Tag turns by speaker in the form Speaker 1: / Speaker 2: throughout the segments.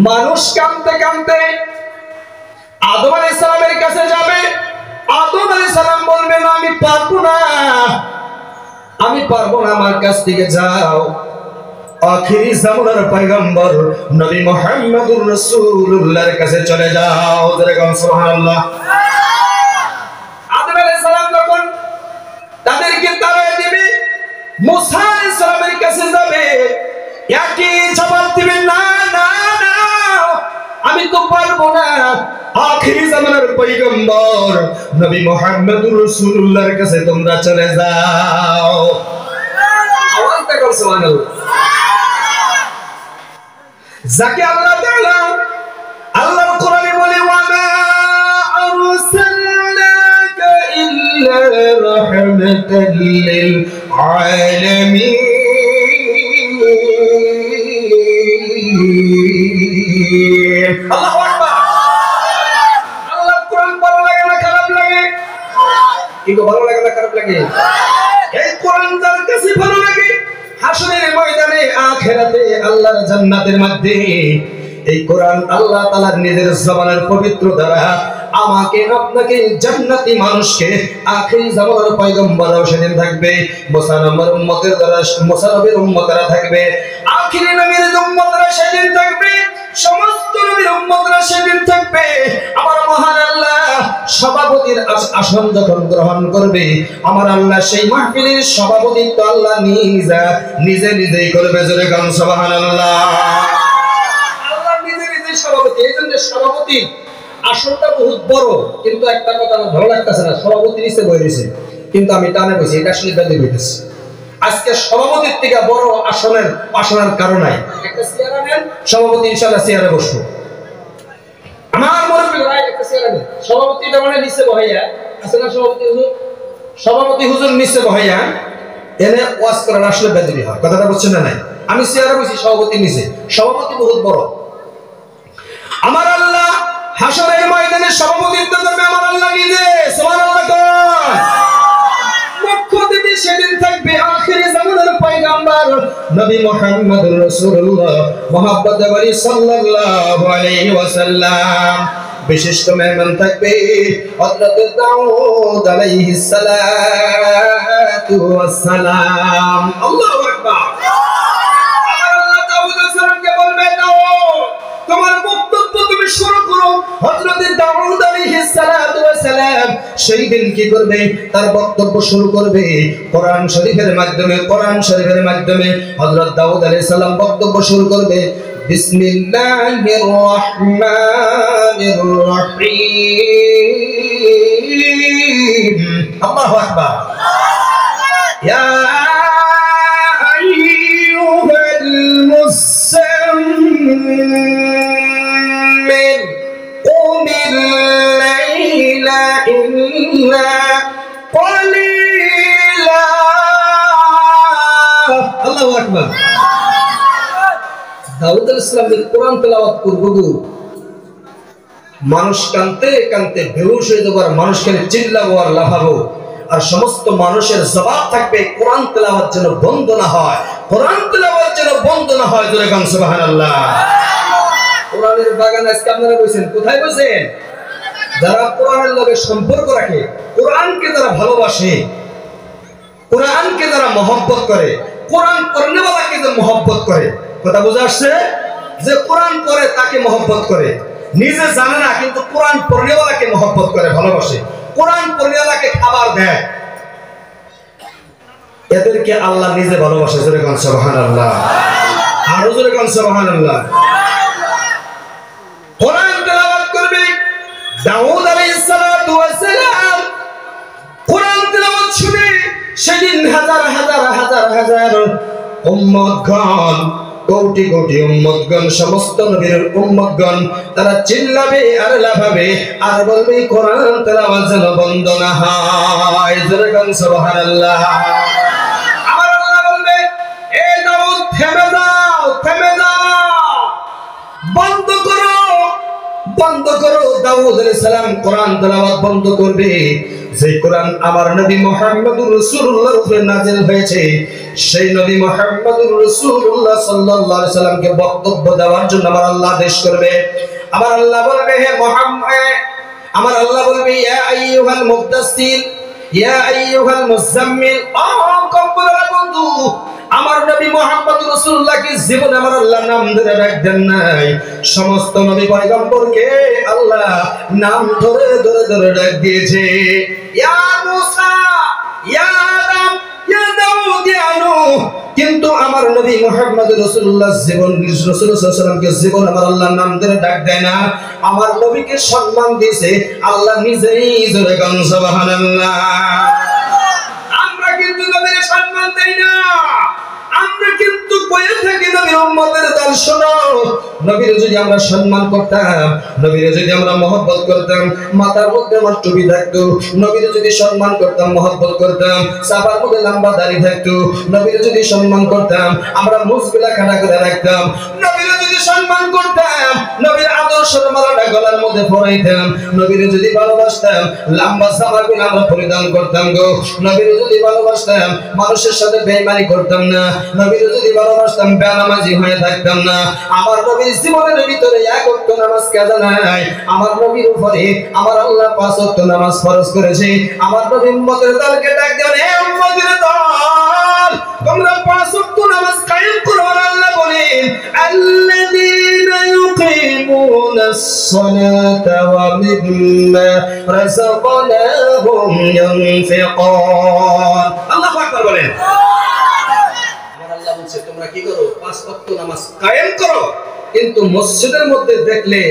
Speaker 1: মানুষ কাঁদতে কাঁদতে আদম আলাইহিস সালামের কাছে যাবে। আদম আলাইহিস সালাম বলবেন আমি পারবো না, আমি পারবো না, আমার কাছ থেকে যাও। আখিরি জামানার পয়গম্বর নবী মুহাম্মদুর রাসূলুল্লাহর কাছে চলে যাও। যেরকম সুবহানাল্লাহ। আদম আলাইহিস সালাম যখন তাদেরকে তাড়িয়ে দিবে, মুসা আলাইহিস সালামের কাছে যাবে, একই জবাব দিবেন না না না, আমি তো পারবো না। আখিরি জামানার পয়গম্বর নবী মুহাম্মদুর রাসূলুল্লাহর কাছে তোমরা চলে যাও। আওয়াজ দেখো সুবহানাল্লাহ। যাকে আল্লাহ তাআলা আল্লাহর কোরআনে বলে ওয়া মা আরসালনাকা ইল্লা রাহমাতাল লিল আলামিন। আল্লাহু আকবার। আল্লাহর কোরআন ভালো লাগে না খারাপ লাগে? কি ভালো লাগে না খারাপ লাগে? এই কোরআন যার কাছে ভালো লাগে, হাসরের ময়দানে আখিরাতে আল্লাহর জান্নাতের মধ্যে এই কোরআন আল্লাহ তাআলার নিজের জবানের পবিত্র দ্বারা আমাকে আপনাকে জান্নাতি মানুষকে আখিরি জামানার পয়গম্বরও সেদিন থাকবে, মুসা নবীর উম্মতের দ্বারা মুসা নবীর উম্মতরা থাকবে, আখিরি নবীর উম্মতরা সেদিন থাকবে, সমস্ত নবীর উম্মতরা সেদিন থাকবে। আমার মহান আল্লাহ সভাপতির আসন যখন গ্রহণ করবে, আমার আল্লাহ সেই মাহফিলের সভাপতিত্ব আল্লাহ নিজে নিজেই করবে। জোরে গান সুবহানাল্লাহ। আল্লাহ নিজে নিজে সভাপতি। এই জন্য সভাপতি আসনটা বহুত বড়, কিন্তু একটা কথা আমার ভালো লাগতেছে না, সভাপতি নিচে বই রয়েছে, কিন্তু আমি টানে বসি, এটা আসলে বেঁধে বইতেছি। আজকে সভাপতির থেকে বড় আসনের কারণ নাই। একটা চেয়ার আনেন, সভাপতি ইনশাআল্লাহ চেয়ারে বসবো। আমার মুরব্বি ভাই একটা চেয়ার আনেন, সভাপতিটা মানে নিচে বহাইয়া আছে না, সভাপতি হুজুর নিচে বহাইয়া এনে ওয়াজ করার আসলে বেঁধে হয়। কথাটা বুঝছেন না নাই? আমি চেয়ারে বসি, সভাপতি নিচে, সভাপতি বহুত বড়। আমার আল্লাহ হাসরের ময়দানে সভাপতিত্ব করবে আমার আল্লাহ নিজে। সুবহানাল্লাহ। মুখ্য অতিথি সেদিন থাকবে আখিরি জামানার পয়গম্বর নবী মুহাম্মদুর রাসূলুল্লাহ মুহাম্মদ ওয়ালি সাল্লাল্লাহু আলাইহি ওয়াসাল্লাম। বিশিষ্ট মেহমান থাকবে হযরত দাউদ আলাইহিস সালাতু ওয়াস সালাম। আল্লাহু আকবার। আমার আল্লাহ দাউদ আলাইহিস সালামকে বলবে, দাউদ তোমার বক্তব্য তুমি শুরু করো। হযরত দাউদ আলাইহিস সালাতু ওয়াস সালাম সেই দিন কি করবে? তার বক্তব্য শুরু করবে কোরআন শরীফের মাধ্যমে। কোরআন শরীফের মাধ্যমে হযরত দাউদ আলাইহিস সালাম বক্তব্য শুরু করবে, বিসমিল্লাহির রহমানির রহিম। আল্লাহু আকবার। ইয়া আইয়ুহাল মুসাম্মির কুমিল লাইলা ইল্লা কলিলা। আল্লাহু আকবার। দাউদ আলাইহিস সালাম কোরআন তেলাওয়াত করবে, মানুষ কাঁদতে কাঁদতে বেহুশ হয়ে যাবার, মানুষ খালি চিল্লাবো আর লাফাবো, আর সমস্ত মানুষের জবাব থাকবে কোরআন তেলাওয়াত যেন বন্ধ না হয়, কোরআন তেলাওয়াত যেন বন্ধ না হয়। জোরে গান সুবহানাল্লাহ। কোরআনের বাগান আজকে আপনারা বসেন, কোথায় বসেন? যারা কোরআনের লগে সম্পর্ক রাখে, কোরআনকে যারা ভালোবাসে, কোরআনকে যারা মহব্বত করে, কোরআন পড়নেওয়ালাকে যে মহব্বত করে। কথা বুঝা আসছে? যে কোরআন পড়ে তাকে মহব্বত করে, নিজে জানে না কিন্তু কোরআন পড়নেওয়ালাকে মহব্বত করে, ভালোবাসে, কোরআন পড়নেওয়ালাকে খাবার দেয়, এদেরকে আল্লাহ নিজে ভালোবাসে। জোরে গান সুবহানাল্লাহ। আরো জোরে গান সুবহানাল্লাহ। কোরআন তেলাওয়াত করবে দাউদ আলাইহিস সালাতু ওয়াস সালাম। কোরআন তেলাওয়াত শুনে সেদিন হাজার হাজার হাজার হাজার উম্মতগণ, কোটি কোটি উম্মতগণ, সমস্ত নবীর উম্মতগণ তারা চিল্লাবে আর লাফাবে আর বলবে কোরআন তেলাওয়াত যেন বন্ধ না হয়। জোরে গান সুবহানাল্লাহ। আমার আল্লাহ বলবে, এ দাউদ থেমে যাও, থেমে যাও, বন্ধ করো, বন্ধ করো। দাউদ আলাইহিস সালাম কোরআন তেলাওয়াত বন্ধ করবে। যে কোরআন আমার নবী মুহাম্মদুর রাসূলুল্লাহর উপরে নাযিল হয়েছে, সেই নবী মুহাম্মদুর রাসূলুল্লাহ সাল্লাল্লাহু আলাইহি সাল্লামকে বক্তব্য দেওয়ার জন্য আমার আল্লাহ আদেশ করবে। আমার আল্লাহ বলবে, হে মুহাম্মদ, আমার আল্লাহ বলবে, ইয়া আইয়ুহাল মুদাসসির, ইয়া আইয়ুহাল মুজাম্মিল। কব্বরের বন্ধু, আমার নবী মুহাম্মদুর রাসূলুল্লাহকে জীবনে আমার আল্লাহ নাম ধরে ডাকতেন নাই। সমস্ত নবী পয়গম্বরকে আল্লাহ নাম ধরে ধরে ধরে ডাক দিয়েছে। ইয়া মুসা, ইয়া আদম, ইয়া দাউদ, ইয়া নূহ। কিন্তু আমার নবী মুহাম্মদুর রাসূলুল্লাহ রাসূলুল্লাহ সাল্লাল্লাহু আলাইহি ওয়াসাল্লামকে জীবন আমার আল্লাহ নাম ধরে ডাক দেয় না। আমার নবীকে সম্মান দিয়েছে আল্লাহ নিজেই। জোরে গান সুবহানাল্লাহ। আমরা কিন্তু নবীর সম্মান দেই না। আমরা কিন্তু কয়ে থাকি নবীর উম্মতের দল শোনো, নবীর যদি আমরা সম্মান করতাম, নবীর যদি আমরা মহব্বত করতাম, মাথার মধ্যে আমার টুপি থাকতো, নবীর যদি সম্মান করতাম, মহব্বত করতাম, সাফার মধ্যে লম্বা দাড়ি থাকতো, নবীর যদি সম্মান করতাম, আমরা মুখগুলা খাড়া করে রাখতাম, নবীর যদি সম্মান করতাম, নবীর আদর্শের মালাটা গলার মধ্যে পরাইতাম, নবীর যদি ভালোবাসতাম, লম্বা জামাগুলো আমরা পরিধান করতাম গো, নবীর যদি ভালোবাসতাম, মানুষের সাথে বেঈমানি করতাম না, নবীর যদি ভালোবাসতাম, বেনামাজি হয়ে থাকতাম না। আমার নবীর জীবনের ভিতরে এক ওয়াক্ত নামাজ কাজা নাই। আমার নবীর উপরে আমার আল্লাহ 5 ওয়াক্ত নামাজ ফরজ করেছে। আমার নবী উম্মতের দলকে ডাক দেন, হে উম্মতের দল, তোমরা 5 ওয়াক্ত নামাজ কায়েম করো। আল্লাহ বলেন, আল্লাযীনা ইউকিমুনাস সালাতা ওয়া মিম্মা রাযাকনাহুম ইউনফিকুন। আল্লাহু আকবার বলেন। তোমরা কি করো? 5 ওয়াক্ত নামাজ কায়েম করো। কিন্তু মসজিদের মধ্যে দেখলে,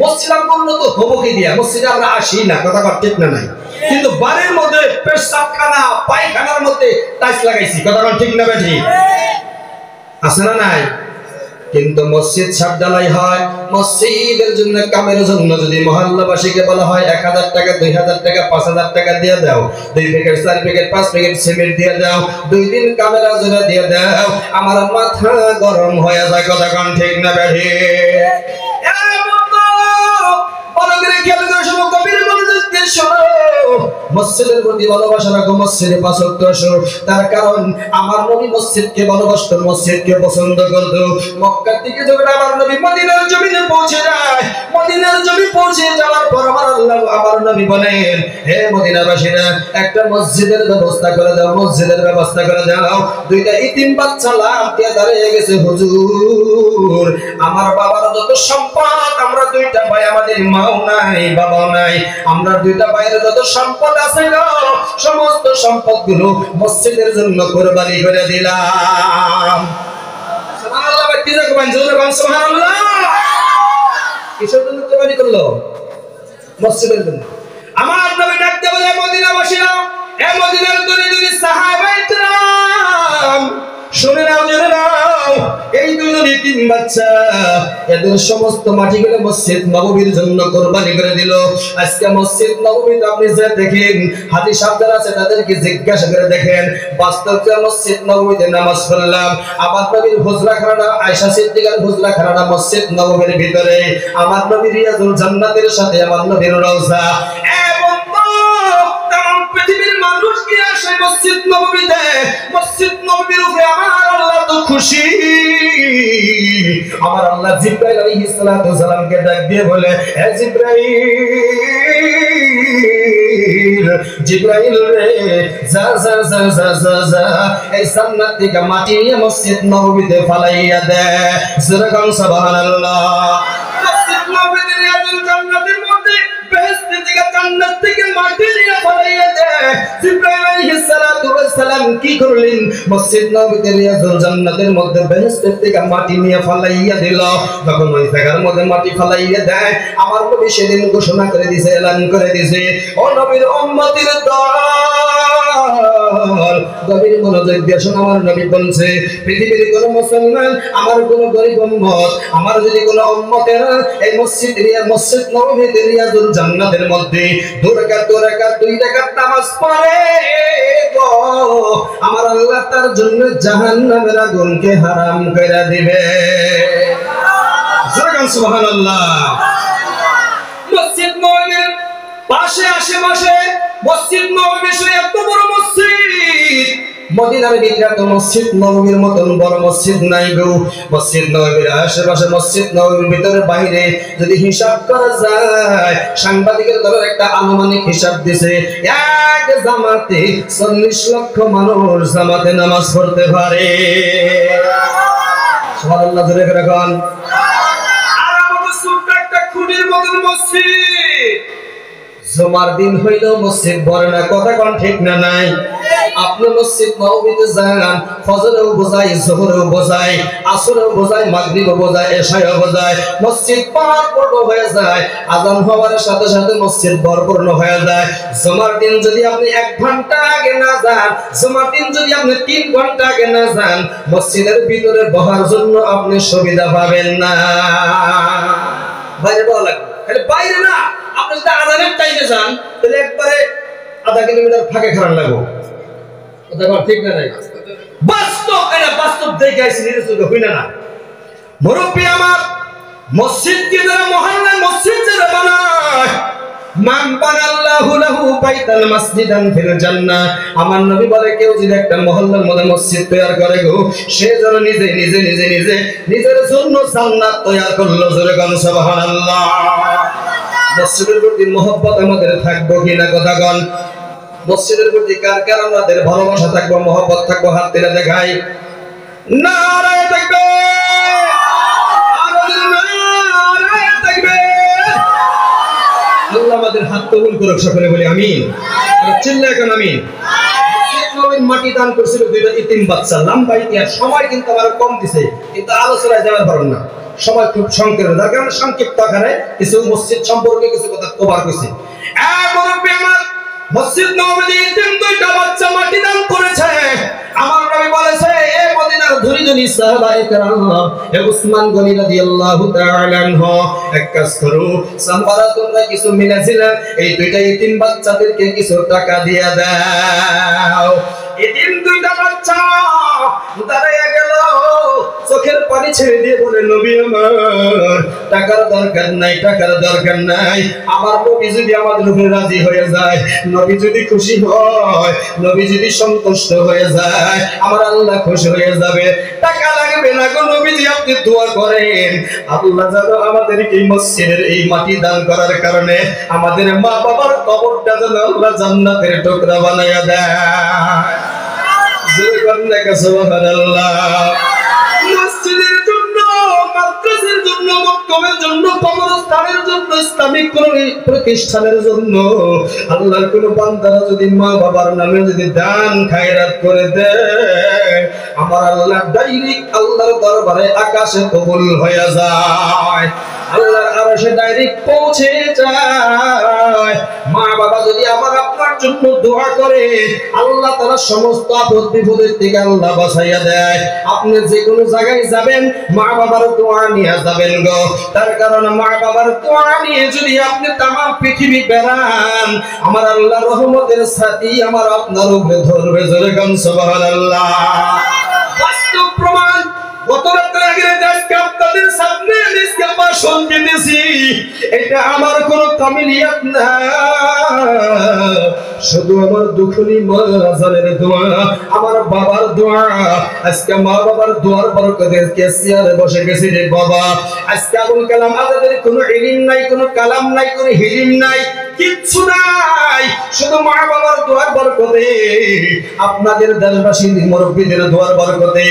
Speaker 1: মসজিদ আমরা উন্নত হবো কি দিয়া? মসজিদে আমরা আসি না, কথা ঠিক না নাই? কিন্তু বাড়ির মধ্যে পেশাবখানা, পায়খানার মধ্যে টাইলস লাগাইছি, কথা ঠিক না বেঠি? আছে না নাই? কিন্তু মসজিদ ছাদ ঢালাই হয়। মসজিদের জন্য, কামের জন্য যদি মহল্লাবাসীকে বলা হয় 1000 টাকা, 2000 টাকা, 5000 টাকা দিয়ে দাও, 2 প্যাকেট, 4 প্যাকেট, 5 প্যাকেট সিমেন্ট দিয়ে দাও, 2 দিন কামের হাজিরা দিয়ে দাও, আমার মাথা গরম হয়ে যায়, কথা কোন ঠিক না বেঠি? মসজিদের প্রতি ভালোবাসা রাখো, মসজিদে 5 ওয়াক্ত আসো। তার কারণ আমার নবী মসজিদকে ভালোবাসতেন, মসজিদকে পছন্দ করত। মক্কা থেকে যখন আমার নবী মদিনার জমিনে পৌঁছে যায়, মদিনার জমি পৌঁছে যাওয়ার পর আমার আল্লাহ, আমার নবী বলেন, হে মদিনাবাসীরা, একটা মসজিদের ব্যবস্থা করে দাও, মসজিদের ব্যবস্থা করে দাও। 2টা ইতিম বাচ্চা লাভ দিয়ে দাঁড়িয়ে গেছে, হুজুর আমার বাবার যত সম্পদ, আমরা 2টা ভাই, আমাদের মাও নাই, বাবাও নাই, আমরা 2টা ভাইয়ের যত সম্পদ আছে গো, সমস্ত সম্পদগুলো মসজিদের জন্য কুরবানি করে দিলাম। সুবহানাল্লাহ। ব্যক্তি যখন জোরে বলেন সুবহানাল্লাহ। কিসের জন্য কুরবানি করলো? মসজিদের জন্য। আমার নবী ডাকতে বলে, মদিনাবাসীরা, এ মদিনার দলে দলে সাহাবায়ে কেরাম, শুনে নাও, জেনে নাও, এই 2 ইতিম বাচ্চা, এদের সমস্ত মাটিগুলো মসজিদ নববীর জন্য কুরবানি করে দিল। আজকে মসজিদ নববীতে আপনি যে দেখেন, হাজী সাহেব যারা আছে তাদেরকে জিজ্ঞাসা করে দেখেন, বাস্তব যে মসজিদ নববীতে নামাজ পড়লাম, আমার নবীর হুজরাখানা, আয়েশা সিদ্দিকার হুজরাখানা মসজিদ নববীর ভিতরে, আমার নবী রিয়াজুল জান্নাতের সাথে আমার নবীর রওজা। পৃথিবীর মানুষ কি আসে মসজিদ নববীতে? মসজিদ নববীর উপরে আমার আল্লাহ তো খুশি। আমার আল্লাহ জিবরাইল আলাইহিস সালাতু ওয়াস সালামকে ডাক দিয়ে বলে, হে জিবরাইল, জিবরাইল রে, যা যা যা যা যা যা, এই জান্নাত থেকে মাটি নিয়ে মসজিদ নববীতে ফালাইয়া দে। সুবহান সুবহানাল্লাহ। মসজিদ নববীতে রিয়াজুল জান্নাতের মধ্যে বেহেশত থেকে, জান্নাত থেকে মাটি নিয়ে ফালাইয়া দে। জিবরাইল আলাইহিস সালাতু ওয়াস সালাম কি করলেন? মসজিদ নববীতে রিয়াজুল জান্নাতের মধ্যে বেহেশত থেকে মাটি নিয়ে ফালাইয়া দিল। যখন ওই জায়গার মধ্যে মাটি ফালাইয়া দেয়, আমার নবী সেদিন ঘোষণা করে দিয়েছে, এলান করে দিয়েছে, ও নবীর উম্মতের দল, গভীর মনোযোগ দিয়ে শোনো। আমার নবী বলছে, পৃথিবীর কোন মুসলমান, আমার কোন গরীব উম্মত, আমার যদি কোন উম্মতের এই মসজিদ নববীতে রিয়াজুল জান্নাতের মধ্যে 2 রাকাত নামাজ পড়ে গো, আমার আল্লাহ তার জন্য জাহান্নামের আগুনকে হারাম করে দিবে। সুবহানাল্লাহ। মসজিদ নববীর পাশে, আশেপাশে মসজিদ নববী এত বড় মসজিদ, মদিনার ভিতরে তো মসজিদ নববীর মতন বড় মসজিদ নাই গো। মসজিদ নববীর আশেপাশে, মসজিদ নববীর ভিতরে বাইরে যদি হিসাব করা যায়, সাংবাদিকের দলের একটা আনুমানিক হিসাব দিছে, এক জামাতে 40 লক্ষ মানুষ জামাতে নামাজ পড়তে পারে। সুবহানাল্লাহ, জোরে করে বলেন। আর আমাদের ছোট্ট একটা খুঁটির মতন মসজিদ, জুমার দিন হইলো মসজিদ ভরে না, কথা কোন ঠিক না নাই? আপনি মসজিদ নববীতে যান, ফজরেও বোঝায়, যোহরেও বোঝায়, আসরেও বোঝায়, মাগরিবও বোঝায়, এশায়ও বোঝায়, মসজিদ পরিপূর্ণ হয়ে যায়। আযান হওয়ার সাথে সাথে মসজিদ পরিপূর্ণ হয়ে যায়। জুমার দিন যদি আপনি 1 ঘন্টা আগে না যান, জুমার দিন যদি আপনি 3 ঘন্টা আগে না যান, মসজিদের ভিতরে বসার জন্য আপনি সুবিধা পাবেন না। বাইরে বলা লাগবে, খালি বাইরে না, আপনি যদি আযানের টাইমে যান তাহলে একবারে আধা কিলোমিটার ফাঁকে খারাপ লাগবে। কথা ঠিক না নাই? বাস্তব, এটা বাস্তব দেখে আইছি, নিজের চোখে হই না না। মুরব্বী আমার, মসজিদকে যারা মহল্লায় মসজিদ যারা বানায়, মান বানাল্লাহু লাহু বাইতাল মাসজিদান ফিল জান্নাহ, আমার নবী বলে কেউ যদি একটা মহল্লার মধ্যে মসজিদ তৈরি করে গো, সে যেন নিজে নিজে নিজে নিজে নিজের জন্য জান্নাত তৈরি করলো। জোরে কোন সুবহানাল্লাহ। মসজিদের প্রতি মহব্বত আমাদের থাকবো কিনা, কথা কোন? মসজিদের প্রতি কার কার আমাদের ভালোবাসা থাকবো, মহব্বত থাকবো? হাত তুলে দেখাই। নারায়ে তাকবীর, নারায়ে তাকবীর। আল্লাহ আমাদের হাত কবুল করুক, সকলে বলি আমিন। আর চিল্লা এখন আমিন। মাটি দান করেছিল 2টা ইতিম বাচ্চা, লম্বা ইতিহাস, সময় কিন্তু আমার কম দিছে, কিন্তু আলোচনায় যাওয়ার পারেন না, সময় খুব সংক্ষেপ, যার কারণে সংক্ষিপ্ত আকারে কিছু মসজিদ সম্পর্কে কিছু কথা কভার করেছি। মসজিদ নববীতে ইতিম 2টা বাচ্চা মাটি দান করেছে। আমার নবী বলেছে, এ মদিনার ধনী ধনী সাহাবায়ে কেরাম, এ উসমান গনি রাদিয়াল্লাহু তাআলা আনহু, এক কাজ করো, সাহাবারা তোমরা কিছু মিলাছিলা, এই 2টা ইতিম বাচ্চাদেরকে কিছু টাকা দিয়ে দাও। ইতিম 2টা বাচ্চা দাঁড়ায়া গেল, চোখের পানি ছেড়ে দিয়ে বলে, নবী আমার টাকার দরকার নাই, টাকার দরকার নাই। আমার নবী যদি আমাদের উপরে রাজি হয়ে যায়, নবী যদি খুশি হয়, নবী যদি সন্তুষ্ট হয়ে যায়, আমার আল্লাহ খুশি হয়ে যাবে, টাকা লাগবে না গো নবীজি, আপনি দোয়া করেন আল্লাহ যেন আমাদেরকে এই মসজিদের এই মাটি দান করার কারণে আমাদের মা বাবার কবরটা যেন আল্লাহ জান্নাতের টুকরা বানায়া দেয়। জোরে বলেন না সুবহানাল্লাহ। মসজিদের জন্য, মাদ্রাসার জন্য, মক্তবের জন্য, কবরস্থানের জন্য, ইসলামিক কোন প্রতিষ্ঠানের জন্য আল্লাহর কোন বান্দারা যদি মা বাবার নামে যদি দান খায়রাত করে দেয়, আমার আল্লাহ ডাইরেক্ট আল্লাহর দরবারে আকাশে কবুল হয়ে যায়, আল্লাহর আরশে ডাইরেক্ট পৌঁছে যায়। মা বাবা যদি আমার আপনার জন্য দোয়া করে, আল্লাহ তাআলা সমস্ত আপদ বিপদের থেকে আল্লাহ বাঁচাইয়া দেয়। আপনি যে কোনো জায়গায় যাবেন, মা বাবার দোয়া নিয়ে যাবেন গো, তার কারণ মা বাবার দোয়া নিয়ে যদি আপনি তাম পৃথিবী বেড়ান, আমার আল্লাহ রহমতের ছাতি আমার আপনার উপরে ধরবে। জোরে কোন সুবহানাল্লাহ। বাস্তব প্রমাণ, গত রাতে আগে আজকে আপনাদের সামনে আজকে ভাষণ দিতেছি, এটা আমার কোনো কামিলিয়াত না, শুধু আমার দুখনি মাজানের দোয়া, আমার বাবার দোয়া। আজকে মা বাবার দোয়ার বরকতে আজকে চেয়ারে বসে গেছি রে বাবা। আজকে আবুল কালাম আজাদের কোনো ইলম নাই, কোনো কালাম নাই, কোনো হিলিম নাই, কিচ্ছু নাই, শুধু মা বাবার দোয়ার বরকতে, আপনাদের দেশবাসী মুরব্বীদের দোয়ার বরকতে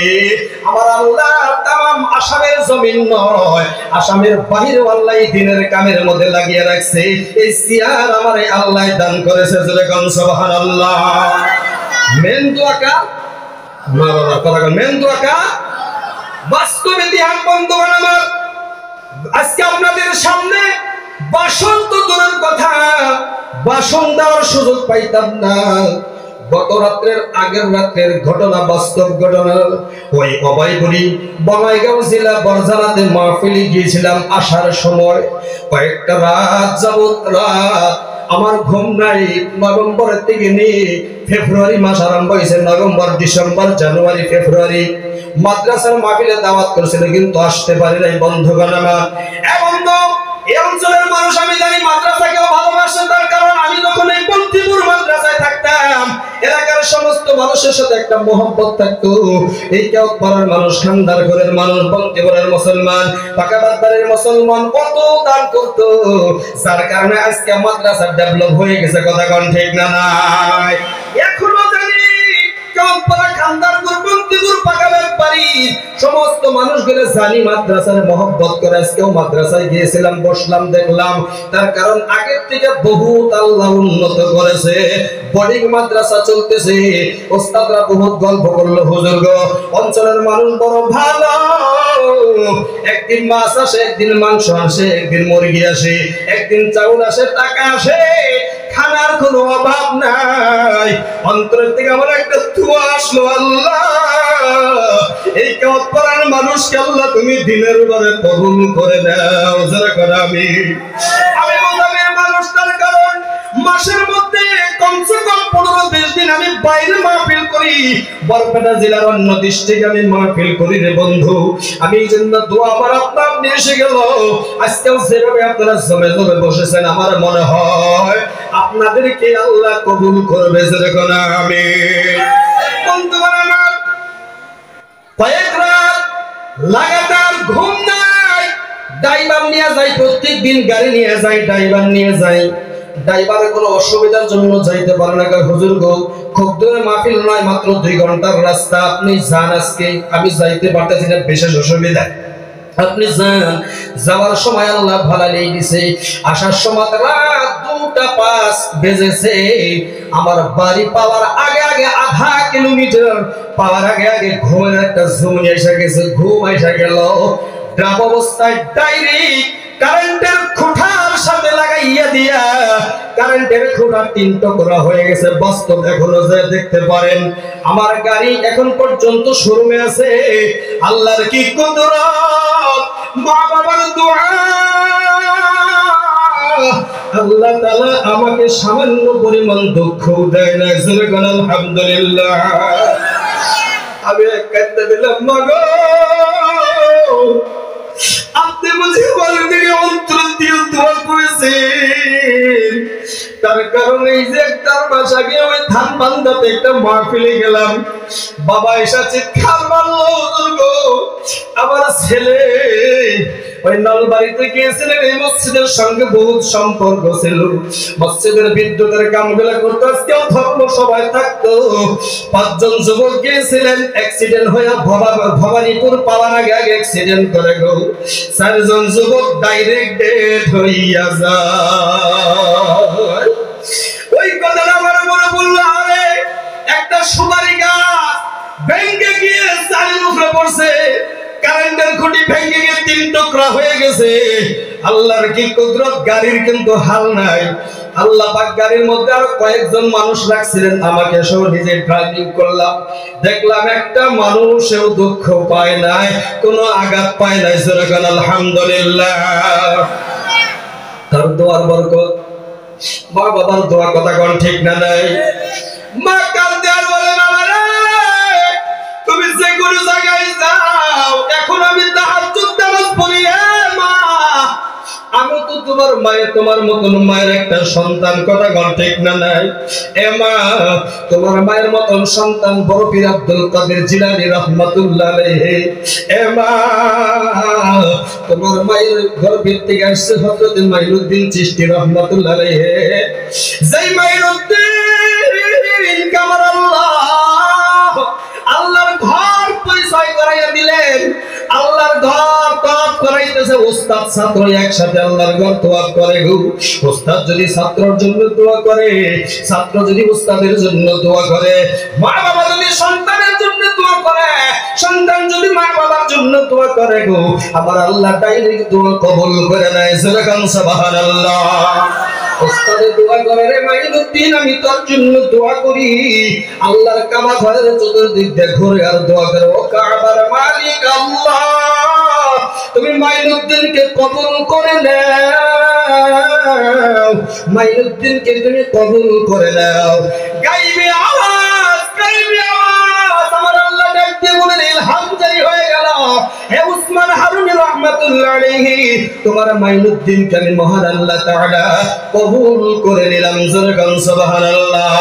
Speaker 1: আমার আল্লাহ তাম আসামের জমিন নয়, আসামের বাহিরে আল্লাহ দিনের কামের মধ্যে লাগিয়ে রাখছে। এই চেয়ার আমার আল্লাহ দান করেছে। জোরে কোন সুবহানাল্লাহ। মেন দোয়া কা? মা বাবার কথা কোন? মেন দোয়া কা? বাস্তবে ধ্যান বন্ধুগণ আমার, আজকে আপনাদের সামনে ভাষণ তো দূরের কথা, ভাষণ দেওয়ার সুযোগ পাইতাম না। গত রাত্রের আগের রাত্রের ঘটনা, বাস্তব ঘটনা। ওই অভয়পুরী বঙ্গাইগাঁও জেলা বরজানাতে মাহফিলে গিয়েছিলাম আসার সময়। কয়েকটা রাত যাবত রাত আমার ঘুম নাই। নভেম্বরের থেকে নিয়ে ফেব্রুয়ারি মাস আরম্ভ হয়েছে, নভেম্বর, ডিসেম্বর, জানুয়ারি, ফেব্রুয়ারি মাদ্রাসার মাহফিলে দাওয়াত করেছিল, কিন্তু আসতে পারি নাই বন্ধুগণ আমার। এই অঞ্চলের মানুষ আমি জানি মাদ্রাসাকেও ভালোবাসে, তার কারণ আমি যখন এই পন্থীপুর মাদ্রাসা সমস্ত মানুষের সাথে একটা মহব্বত থাকতো। এই কেউ পাড়ার মানুষ, খানদার ঘরের মানুষ, বন্তিপুরের মুসলমান, পাকাবাড়ির মুসলমান কত দান করতো, যার কারণে আজকে মাদ্রাসা ডেভেলপ হয়ে গেছে। কথা কোন ঠিক না নাই? এখনো জানি কেউ পাড়া, খানদার ঘর, বন্তিপুর, পাকাবাড়ি সমস্ত মানুষগুলো জানি মাদ্রাসার মহব্বত করে। আজকেও মাদ্রাসায় গিয়েছিলাম, বসলাম, দেখলাম। তার কারণ আগের থেকে বহুত আল্লাহ উন্নত করেছে। বোর্ডিং মাদ্রাসা চলতেছে, ওস্তাদরা বহুত গল্প করলো, হুজুর গো অঞ্চলের মানুষ বড় ভালো। একদিন মাছ আসে, একদিন মাংস আসে, একদিন মুরগি আসে, একদিন চাউল আসে, টাকা আসে, খানার কোনো অভাব নাই। অন্তরের থেকে আমার একটা দোয়া আসলো, আল্লাহ এই কাওয়ার মানুষকে আল্লাহ তুমি দিনের উপরে কবুল করে দাও। যারা করে আমি মোজামের মানুষ, তার কারণ মাসের মধ্যে কমসে কম 15-20 দিন আমি বাইরে মাহফিল করি। বরপেটা জেলার অন্য ডিস্ট্রিক্টে আমি মাহফিল করি রে বন্ধু। আমি এই জন্য দোয়া আমার আপনার এসে গেল। আজকেও যেভাবে আপনারা জমে জমে বসেছেন, আমার মনে হয় আপনাদেরকে আল্লাহ কবুল করবে। যেরকম আমি বন্ধুগণ আমার কয়েক রাত লাগাতার ঘুম নাই। ড্রাইভার নিয়ে যাই, প্রত্যেক দিন গাড়ি নিয়ে যাই, ড্রাইভার নিয়ে যাই। ড্রাইভারের কোনো অসুবিধার জন্য যাইতে পারে না। হুজুর গো খুব দূরে মাহফিল নয়, মাত্র 2 ঘন্টার রাস্তা, আপনি যান। আজকে আমি যাইতে পারতেছি না, বিশেষ অসুবিধা, আপনি যান। যাওয়ার সময় আল্লাহ ভালাই দিছে, আসার সময় রাত 2:05 বেজেছে। আমার বাড়ি পাওয়ার আগে আগে আধা কিলোমিটার পাওয়ার আগে আগে ঘুমের একটা ঝুমনি এসে গেছে। ঘুম এসে গেল, ড্রাপ অবস্থায় ডাইরেক্ট কারেন্টের খুঁটার সাথে লাগাইয়া দিয়া কারেন্টের খুঁটা 3 টুকরা হয়ে গেছে। বাস্তব এখনো যে দেখতে পারেন। আমার গাড়ি এখন পর্যন্ত শোরুমে আছে। আল্লাহর কি কুদরত, মা বাবার দোয়া, আল্লাহ তাআলা আমাকে সামান্য পরিমাণ দুঃখ দেয় না। যেরকম আলহামদুলিল্লাহ। আমি কাঁদতে দিলাম, মাগো আপনি বুঝি বলেন অন্তর দিয়ে দোয়া করেছেন। তার কারণে এই যে একটা মাস আগে ওই ধান বান্ধাতে একটা মাহফিলে গেলাম, বাবা এসে চিৎকার মারলো, আমার ছেলে ওই নলবাড়িতে গিয়েছিলেন। এই মসজিদের সঙ্গে বহুত সম্পর্ক ছিল, মসজিদের বিদ্যুতের কামগুলো করতো। আজকেও ধর্ম সবাই থাকতো। 5 জন যুবক গিয়েছিলেন, অ্যাক্সিডেন্ট হয়ে ভবানীপুর পাওয়ার আগে আগে অ্যাক্সিডেন্ট করে গো 4 জন যুবক ডাইরেক্ট ডেথ হইয়া যায়। ওই কথাটা আমার মনে পড়লো, আরে একটা সুপারি গাছ ভেঙে গিয়ে চালের উপরে পড়ছে, কারেন্টের খুঁটি ভেঙে গিয়ে 3 টুকরা হয়ে গেছে। আল্লাহর কি কুদরত, গাড়ির কিন্তু হাল নাই। আল্লাহ পাক গাড়ির মধ্যে আরো কয়েকজন মানুষ রাখছিলেন, আমাকে সহ নিজে ড্রাইভিং করলাম। দেখলাম একটা মানুষেও দুঃখ পায় নাই, কোনো আঘাত পায় নাই। যেরকম আলহামদুলিল্লাহ। তার দোয়ার বরকত, মা বাবার দোয়া, কথা কোন ঠিক না নাই? মা কাঁদতে আর বলে, বাবা রে তুমি যে কোনো জায়গায় যাও, এখন আমি তাহাজ্জুদ নামাজ পড়ি, মা আমি তো তোমার মায়ের, তোমার মতন মায়ের একটা সন্তান। কথা কোন ঠিক না নাই? এ মা তোমার মায়ের মতন সন্তান বড় পীর আব্দুল কাদের জিলানী রাহমাতুল্লাহ আলাইহি। এ মা তোমার মায়ের গর্ভের থেকে আসছে হযরত মাইনুদ্দিন চিশতি রাহমাতুল্লাহ আলাইহি। যেই মাইনুদ্দিন কামার আল্লাহর ঘর পরিচয় করাইয়া দিলেন। আল্লাহর ঘর তওয়াফ করাইতেছে, ওস্তাদ ছাত্র একসাথে আল্লাহর ঘর তওয়াফ করে। ওস্তাদ যদি ছাত্রের জন্য দোয়া করে, ছাত্র যদি ওস্তাদের জন্য দোয়া করে, মা বাবা যদি সন্তানের জন্য দোয়া করে, সন্তান যদি মা বাবার জন্য দোয়া করে গো, আমার আল্লাহ ডাইরেক্ট দোয়া কবুল করে নেয়। যেরকম সুবহানাল্লাহ। ওস্তাদে দোয়া করে, রে মাইনুদ্দিন আমি তোর জন্য দোয়া করি। আল্লাহর কাবা ঘরের চতুর্দিক দিয়ে ঘুরে আর দোয়া করে, ও কাবার মালিক আল্লাহ তুমি মাইনুদ্দিনকে কবুল করে নাও, মাইনুদ্দিনকে তুমি কবুল করে নাও। গাইবে আওয়াজ, গাইবে আওয়াজ, আমার আল্লাহ ডাকতে বলেন ইলহাম জারি হয়ে গেল। হে উসমান হারুনি রাহমাতুল্লাহ আলাইহি, তোমার মাইনুদ্দিনকে আমি মহান আল্লাহ তাআলা কবুল করে নিলাম। যেরকম সুবহানাল্লাহ।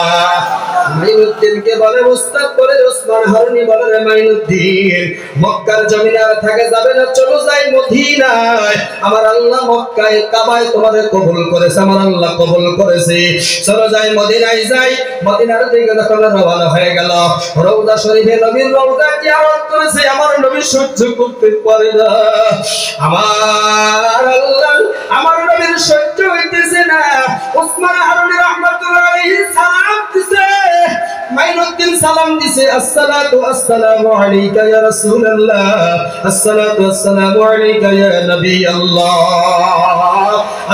Speaker 1: মাইনুদ্দিনকে বলে উস্তাদ বলে ওসমান হারুনি বলে রে মাইনুদ্দিন মক্কার জমিনে আর থাকে যাবে না, চলো যাই মদিনায়। আমার আল্লাহ মক্কায় কাবায় তোমারে কবুল করেছে, আমার আল্লাহ কবুল করেছে, চলো যাই মদিনায় যাই। মদিনার দিকে যখন রওনা হয়ে গেল, রওজা শরীফে নবীর রওজা জিয়ারত করেছে, আমার নবী সহ্য করতে পারে না। আমার আল্লাহ আমার নবীর সহ্য হইতেছে না। ওসমান হারুনি রাহমাতুল্লাহ আলাইহি সালাম দিছে, মাইনুদ্দিন সালাম দিছে, আসসালাতু আসসালামু আলাইকা ইয়া রাসূলুল্লাহ, আসসালাতু আসসালামু আলাইকা ইয়া নবী আল্লাহ,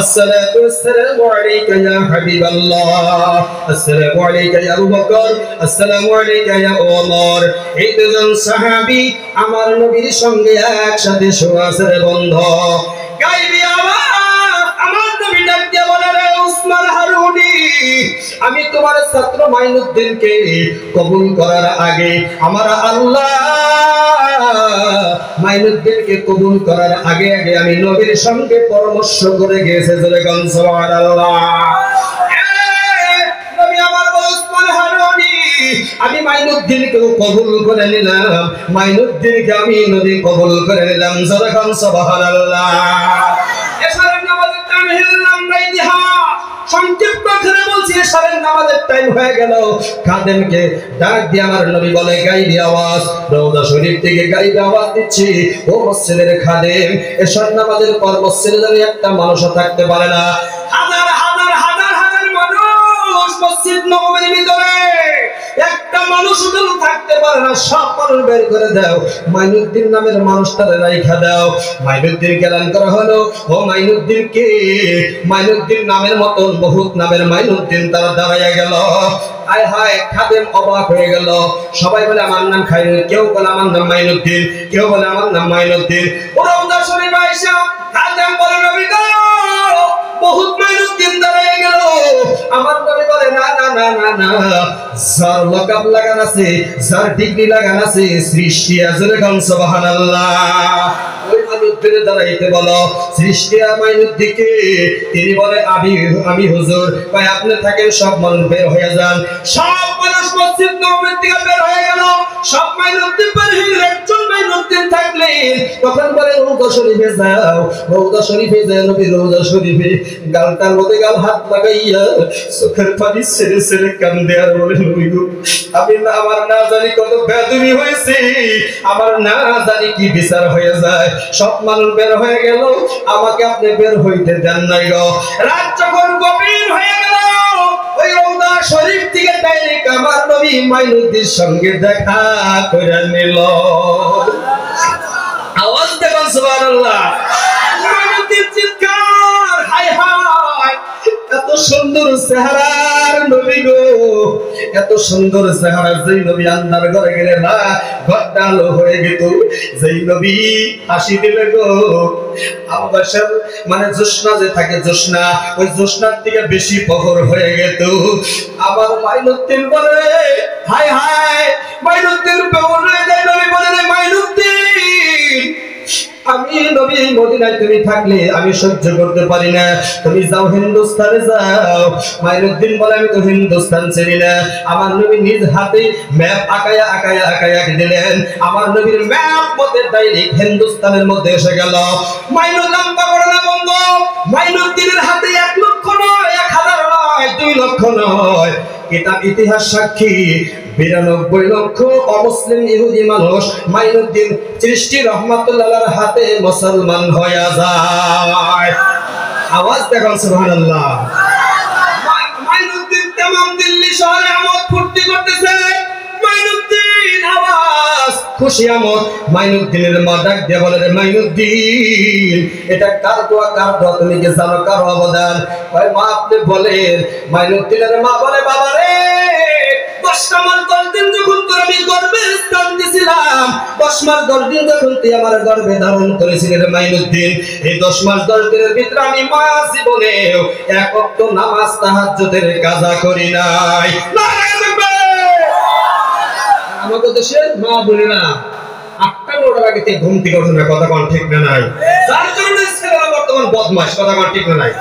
Speaker 1: আসসালাতু আসসালামু আলাইকা ইয়া হাবিবাল্লাহ, আসসালামু আলাইকা ইয়া আবু বকর, আসসালামু আলাইকা ইয়া ওমর। এই দুজন সাহাবী আমার নবীর সঙ্গে একসাথে শোয়া আছে রে বন্ধু। গায়বী আওয়াজ আমার নবী ডাক দিয়ে বলে রে ওসমান হারুনি, আমি তোমার ছাত্র মাইনুদ্দিনকে কবুল করার আগে আমার আল্লাহ মাইনুদ্দিনকে কবুল করার আগে আগে আমি নবীর সঙ্গে পরামর্শ করে গেছে। জোরে গান সুবহানাল্লাহ। নবী আমার ওসমান হারুনি, আমি মাইনুদ্দিনকে কবুল করে নিলাম, মাইনুদ্দিনকে আমি নবী কবুল করে নিলাম। জোরে গান সুবহানাল্লাহ। এশারের নামাজের টাইম হিললাম না ইতিহাস সংক্ষিপ্ত করে বলছি, এশারের নামাজের টাইম হয়ে গেল। খাদেমকে ডাক দিয়ে আমার নবী বলে গায়বী আওয়াজ, রওজা শরীফ থেকে গায়বী আওয়াজ দিচ্ছি, ও মসজিদের খাদেম, এশার নামাজের পর মসজিদে যেন একটা মানুষও থাকতে পারে না। হাজার হাজার হাজার হাজার মানুষ মসজিদ নববীর ভিতরে, একটা মানুষ শুধু থাকতে পারে না, সব মানুষ বের করে দাও, মাইনুদ্দিন নামের মানুষটারে রাইখা দাও। মাইনুদ্দিন কেলান করা হলো, ও মাইনুদ্দিন কে? মাইনুদ্দিন নামের মতন বহুত নামের মাইনুদ্দিন তারা দাঁড়াইয়া গেল। আয় হায়, খাদেম অবাক হয়ে গেল। সবাই বলে আমার নাম খায়রুল, কেউ বলে আমার নাম মাইনুদ্দিন, কেউ বলে আমার নাম মাইনুদ্দিন। রওজা শরীফ আয়েশা খাদেম বলে নবী গো বহুত মাইনুদ্দিন দাঁড়াইয়া গেল। আমার নবী বলে না না না না না, যার লকাব লাগান আছে, যার ডিগ্রি লাগান আছে, সৃষ্টি আজরে গান সুবহানাল্লাহ। ওই মাইনুদ্দিনে দাঁড়াইতে বলো, সৃষ্টি আর মাইনুদ্দিনকে। তিনি বলে আমি হুজুর। ভাই আপনি থাকেন, সব মানুষ বের হয়ে যান। সব মানুষ মসজিদ নববীর দিকে বের হয়ে গেল। সব মাইনুদ্দিন বের হয়ে গেল, একজন মাইনুদ্দিন থাকলেন। তখন বলে রওজা শরীফে যাও, রওজা শরীফে যাও। নবী রওজা শরীফে গালটার মধ্যে গাল হাত লাগাইয়া চোখের পানি ছেড়ে ছেড়ে কান্দে আর বলে নবী গো, আমি না আমার না জানি কত বেদবি হয়েছে, আমার না জানি কি বিচার হয়ে যায়। সব মানুষ বের হয়ে গেল, আমাকে আপনি বের হইতে দেন নাই গো। রাত যখন গভীর হয়ে গেল, ওই রওজা শরীফ থেকে ডাইরেক্ট আমার নবী মাইনুদ্দিনের সঙ্গে দেখা করে নিল। আওয়াজ দেন সুবহানাল্লাহ। মাইনুদ্দিন চিৎকার, হায় হায়, এত সুন্দর চেহারার নবী গো, এত সুন্দর চেহারা। যেই নবী আন্দার ঘরে গেলে না ঘরটা আলো হয়ে যেত, যেই নবী হাসি দিলে গো আমাদের মানে জোসনা যে থাকে, জোসনা, ওই জোসনার থেকে বেশি প্রখর হয়ে যেত। আবার মাইনুদ্দিন বলে হায় হায়, মাইনুদ্দিন বলে নবী বলে মাইনুদ্দিন আমি নবী মদিনায় তুমি থাকলে আমি সহ্য করতে পারি না, তুমি যাও হিন্দুস্তানে যাও। মাইনুদ্দিন বলে আমি তো হিন্দুস্তান চিনি না। আমার নবী নিজ হাতে ম্যাপ আঁকায়া আঁকায়া আঁকায়া দিলেন। আমার নবীর ম্যাপ মতে ডাইরেক্ট হিন্দুস্তানের মধ্যে এসে গেল। মাইনুদ্দিন পাগল না বন্ধু, মাইনুদ্দিনের হাতে 1 লক্ষ নয়, 1000 নয়, 2 লক্ষ নয়, কিতাব ইতিহাস সাক্ষী 92 লক্ষ অমুসলিম ইহুদি মানুষ মাইনুদ্দিন চিশতি রহমাতুল্লাহর হাতে মুসলমান হয়ে যায়। আওয়াজ দেখুন সুবহানাল্লাহ। মাইনুদ্দিন तमाम দিল্লি শহরে আমোদ ফুর্তি করতেছে। মাইনুদ্দিন আওয়াজ খুশি আমোদ। মাইনুদ্দিনের মা ডাক দিয়ে বলে রে মাইনুদ্দিন, এটা কার দোয়া, কার দোয়া তুমি কি জানো, কার অবদান? ভাই মা আপনি বলেন। মাইনুদ্দিনের মা বলে বাবা রে, 10 মাস 10 দিন যখন তোর আমি গর্ভে স্থান দিয়েছিলাম, 10 মাস 10 দিন যখন তুই আমার গর্ভে ধারণ করেছিলি রে মাইনুদ্দিন, এই 10 মাস 10 দিনের ভিতরে আমি মা জীবনে এক ওয়াক্ত নামাজ তাহাজ্জুদের কাজা করি নাই। আমাদের দেশে মা বলে না 8টা 9টার আগে থেকে ঘুম থেকে ওঠে না, কথা কোন ঠিক না নাই। যার কারণে ছেলেরা বর্তমান বদমাশ, কথা কোন ঠিক না নাই।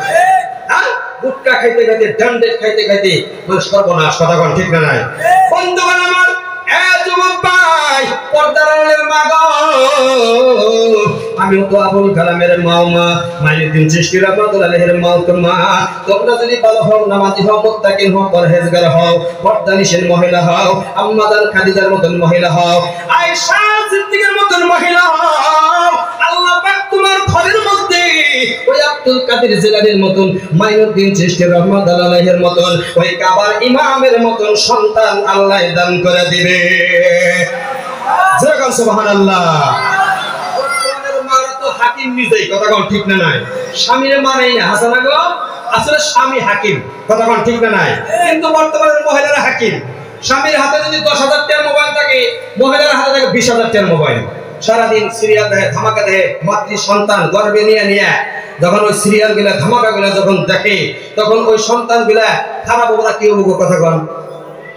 Speaker 1: হ্যাঁ গুটকা খাইতে খাইতে ডান্ডেট খাইতে খাইতে মানে সর্বনাশ। কথা কোন ঠিক না নাই? বন্ধুগণ আমার, যুবক ভাই, পর্দার আড়ালের মা গো, আমিও তো আবুল কালামের মা, মাইনুদ্দিন চিশতি রাহমাতুল্লাহ আলাইহির মা। তো মা, তোমরা যদি ভালো হও, নামাজি হও, মুত্তাকিন হও, পরহেজগার হও, পর্দানিশীল মহিলা হও, আম্মা জান খাদিজার মতন মহিলা হও, আয়েশা সিদ্দিকার মতন মহিলা হও, আল্লাহ পাক তোমার ঘরের মধ্যে ওই আব্দুল কাদের জিলানীর মতন, মাইনুদ্দিন চিশতি রাহমাতুল্লাহ আলাইহির মতন, ওই কাবার ইমামের মতন সন্তান আল্লাহ দান করে দিবে। যেরকম সুবহানাল্লাহ। মারা তো হাকিম নিজেই। কথা কোন ঠিক না নাই? স্বামীর মানাই না হাসানা গো, আসলে স্বামী হাকিম। কথা কোন ঠিক না নাই? কিন্তু বর্তমানের মহিলারা হাকিম। স্বামীর হাতে যদি 10,000 টাকার মোবাইল থাকে, মহিলার হাতে থাকে 20,000 টাকার মোবাইল। সারাদিন সিরিয়াল দেখে, ধামাকা দেখে, মাতৃ সন্তান গর্ভে নিয়ে যখন ওই সিরিয়াল গুলা ধামাকা গুলা যখন দেখে, তখন ওই সন্তান গুলা খারাপ হবে না? কি হবে? কথা কোন